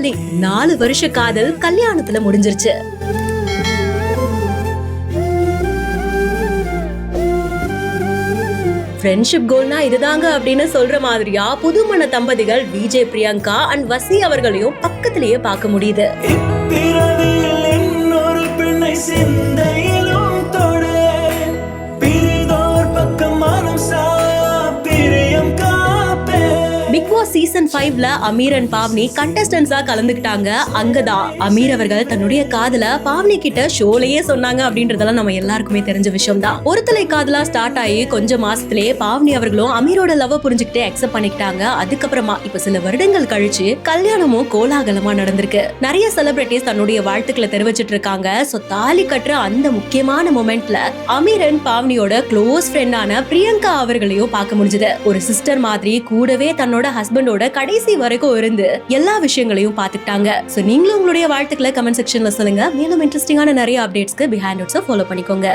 Finally 4 வருஷ காதல் கல்யாணத்துல முடிஞ்சிருச்சு. ஃப்ரெண்ட்ஷிப் கோல்னா இதுதாங்க அப்படின்னு சொல்ற மாதிரியா புதுமண தம்பதிகள் விஜய் பிரியங்கா அண்ட் வசி அவர்களையும் பக்கத்திலேயே பார்க்க முடியுது. பிக் பாஸ் சீசன் 5ல அமீர் அண்ட் பாவ்னி கண்டஸ்டன்ஸா கலந்துக்கிட்டாங்க. அங்கதான் அமீர் அவர்கள் தன்னுடைய காதல பாவ்னி கிட்ட ஷோலயே சொன்னாங்க அப்படின்றதெல்லாம் நம்ம எல்லாருக்குமே தெரிஞ்ச விஷயம் தான். ஒரு தலை காதலா ஸ்டார்ட் ஆகி கொஞ்ச மாசத்திலேயே பாவ்னி அவர்களும் அமீரோட லவ் புரிஞ்சுக்கிட்டு அக்செப்ட் பண்ணிக்கிட்டாங்க. அதுக்கப்புறமா இப்ப சில வருடங்கள் கழிச்சு கல்யாணமும் கோலாகலமா நடந்திருக்கு. நிறைய செலிபிரிட்டிஸ் தன்னுடைய வாழ்த்துக்களை தெரிவிச்சிட்டு இருக்காங்க. சோ தாலி கட்டுற அந்த முக்கியமான மொமெண்ட்ல அமீர் அண்ட் பாவ்னியோட க்ளோஸ் ஃப்ரெண்டான பிரியங்கா அவர்களையும் பார்க்க முடிஞ்சது. ஒரு சிஸ்டர் மாதிரி கூடவே தன்னோட ஹஸ்பண்டோட கடைசி வரைக்கும் இருந்து எல்லா விஷயங்களையும் பாத்துக்கிட்டாங்க. சோ நீங்களும் உங்களுடைய வாழ்த்துக்களை கமெண்ட் செக்ஷன்ல சொல்லுங்க. மேலும் இன்ட்ரெஸ்டிங்கான நிறைய அப்டேட்ஸ்க்கு பிஹைண்ட் நோட்ஸை ஃபாலோ பண்ணிக்கோங்க.